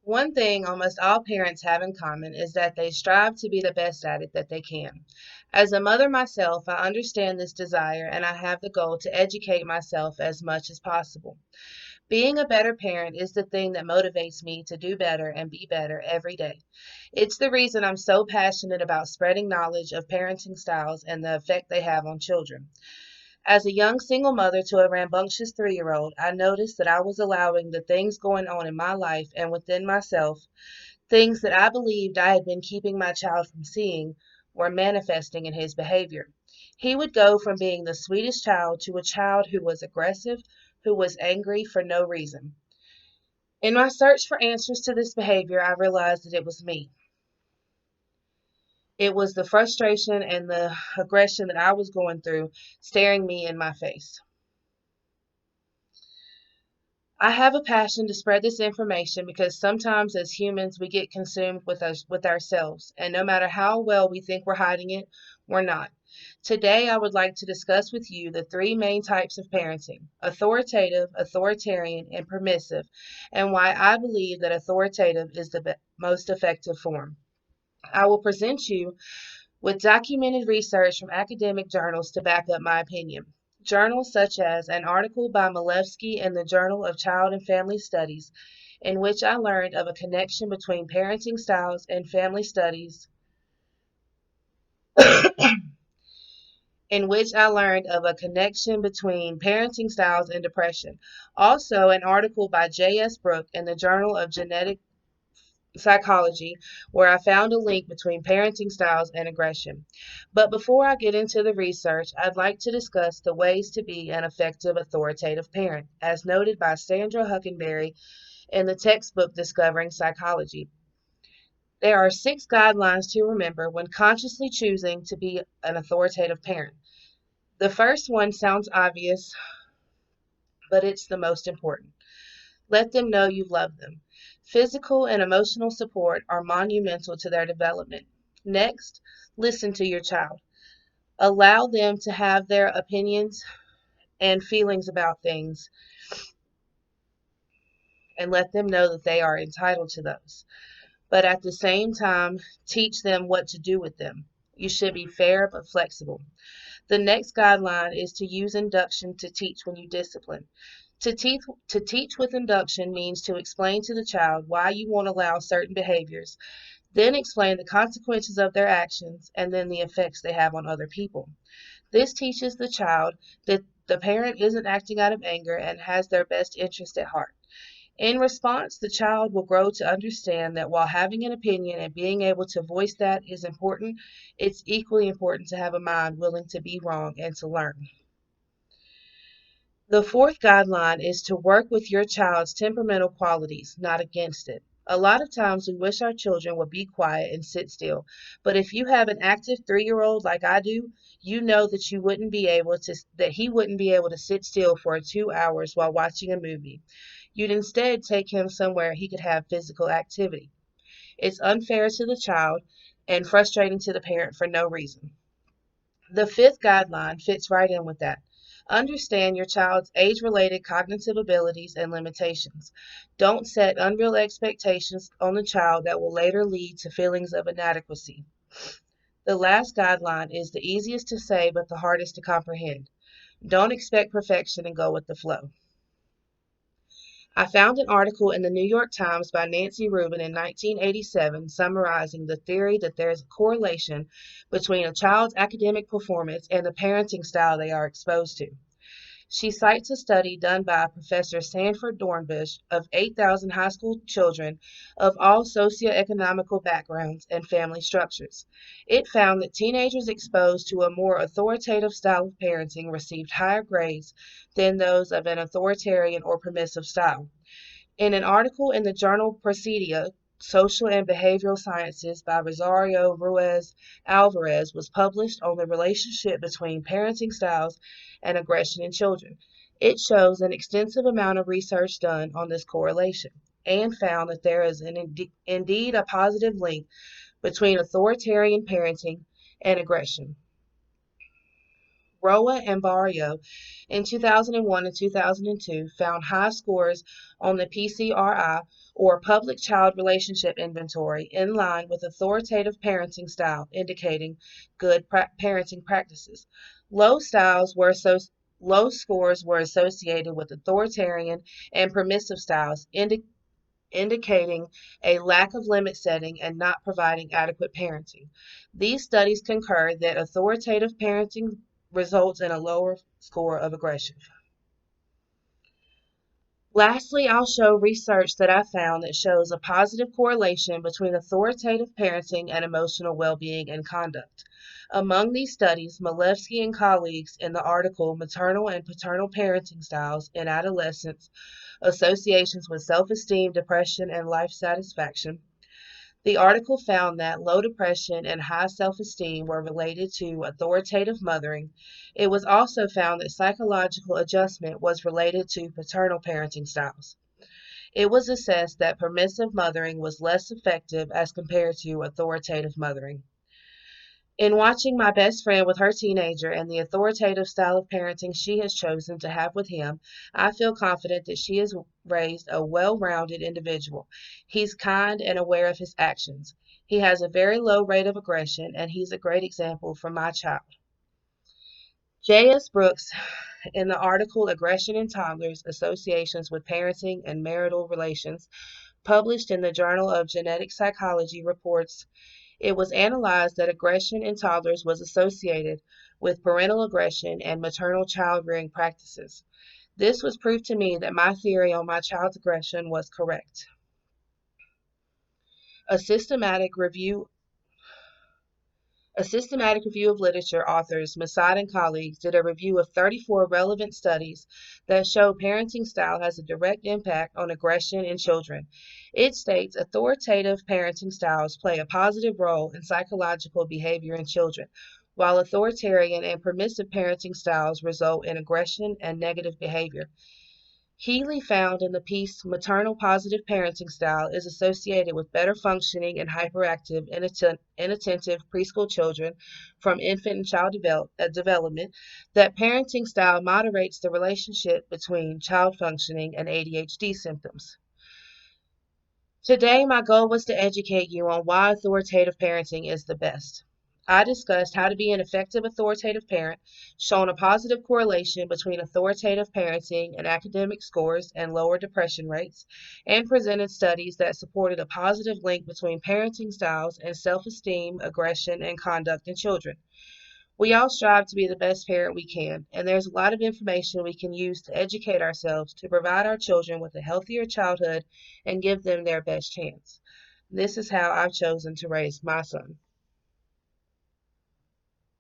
One thing almost all parents have in common is that they strive to be the best at it that they can. As a mother myself, I understand this desire and I have the goal to educate myself as much as possible. Being a better parent is the thing that motivates me to do better and be better every day. It's the reason I'm so passionate about spreading knowledge of parenting styles and the effect they have on children. As a young single mother to a rambunctious 3-year-old, I noticed that I was allowing the things going on in my life and within myself, things that I believed I had been keeping my child from seeing, were manifesting in his behavior. He would go from being the sweetest child to a child who was aggressive, who was angry for no reason. In my search for answers to this behavior, I realized that it was me. It was the frustration and the aggression that I was going through staring me in my face. I have a passion to spread this information because sometimes as humans we get consumed with ourselves, and no matter how well we think we're hiding it, we're not. Today I would like to discuss with you the three main types of parenting: authoritative, authoritarian, and permissive, and why I believe that authoritative is the most effective form. I will present you with documented research from academic journals to back up my opinion. Journals such as an article by Malevsky in the Journal of Child and Family Studies, in which I learned of a connection between parenting styles and family studies, in which I learned of a connection between parenting styles and depression. Also, an article by J.S. Brooke in the Journal of Genetic Psychology, where I found a link between parenting styles and aggression. But before I get into the research, I'd like to discuss the ways to be an effective authoritative parent, as noted by Sandra Huckenberry in the textbook Discovering Psychology. There are 6 guidelines to remember when consciously choosing to be an authoritative parent. The first one sounds obvious, but it's the most important. Let them know you love them. Physical and emotional support are monumental to their development. Next, listen to your child. Allow them to have their opinions and feelings about things and let them know that they are entitled to those. But at the same time, teach them what to do with them. You should be fair but flexible. The next guideline is to use induction to teach when you discipline. To teach with induction means to explain to the child why you won't allow certain behaviors, then explain the consequences of their actions, and then the effects they have on other people. This teaches the child that the parent isn't acting out of anger and has their best interest at heart. In response, the child will grow to understand that while having an opinion and being able to voice that is important, it's equally important to have a mind willing to be wrong and to learn. The fourth guideline is to work with your child's temperamental qualities, not against it. A lot of times we wish our children would be quiet and sit still, but if you have an active 3-year-old like I do, you know that he wouldn't be able to sit still for 2 hours while watching a movie. You'd instead take him somewhere he could have physical activity. It's unfair to the child and frustrating to the parent for no reason. The fifth guideline fits right in with that. Understand your child's age related cognitive abilities and limitations. Don't set unreal expectations on the child that will later lead to feelings of inadequacy. The last guideline is the easiest to say but the hardest to comprehend. Don't expect perfection and go with the flow. I found an article in the New York Times by Nancy Rubin in 1987 summarizing the theory that there is a correlation between a child's academic performance and the parenting style they are exposed to. She cites a study done by Professor Sanford Dornbush of 8,000 high school children of all socioeconomical backgrounds and family structures. It found that teenagers exposed to a more authoritative style of parenting received higher grades than those of an authoritarian or permissive style. In an article in the journal Procedia, Social and Behavioral Sciences by Rosario Ruiz Alvarez was published on the relationship between parenting styles and aggression in children. It shows an extensive amount of research done on this correlation and found that there is indeed a positive link between authoritarian parenting and aggression. Roa and Barrio in 2001 and 2002 found high scores on the PCRI, or Public Child Relationship Inventory, in line with authoritative parenting style, indicating good parenting practices. Low styles were Low scores were associated with authoritarian and permissive styles, indicating a lack of limit setting and not providing adequate parenting. These studies concur that authoritative parenting results in a lower score of aggression. Lastly, I'll show research that I found that shows a positive correlation between authoritative parenting and emotional well-being and conduct. Among these studies, Malevsky and colleagues in the article Maternal and Paternal Parenting Styles in Adolescence, Associations with Self-Esteem, Depression, and Life Satisfaction. The article found that low depression and high self-esteem were related to authoritative mothering. It was also found that psychological adjustment was related to paternal parenting styles. It was assessed that permissive mothering was less effective as compared to authoritative mothering. In watching my best friend with her teenager and the authoritative style of parenting she has chosen to have with him, I feel confident that she has raised a well-rounded individual. He's kind and aware of his actions. He has a very low rate of aggression, and he's a great example for my child. J.S. Brooks, in the article Aggression in Toddlers, Associations with Parenting and Marital Relations, published in the Journal of Genetic Psychology, reports it was analyzed that aggression in toddlers was associated with parental aggression and maternal child rearing practices. This was proof to me that my theory on my child's aggression was correct. A systematic review A systematic review of literature authors, Masad and colleagues, did a review of 34 relevant studies that show parenting style has a direct impact on aggression in children. It states authoritative parenting styles play a positive role in psychological behavior in children, while authoritarian and permissive parenting styles result in aggression and negative behavior. Healy found in the piece maternal positive parenting style is associated with better functioning and hyperactive, inattentive preschool children from infant and child development, that parenting style moderates the relationship between child functioning and ADHD symptoms. Today, my goal was to educate you on why authoritative parenting is the best. I discussed how to be an effective authoritative parent, shown a positive correlation between authoritative parenting and academic scores and lower depression rates, and presented studies that supported a positive link between parenting styles and self-esteem, aggression, and conduct in children. We all strive to be the best parent we can, and there's a lot of information we can use to educate ourselves to provide our children with a healthier childhood and give them their best chance. This is how I've chosen to raise my son.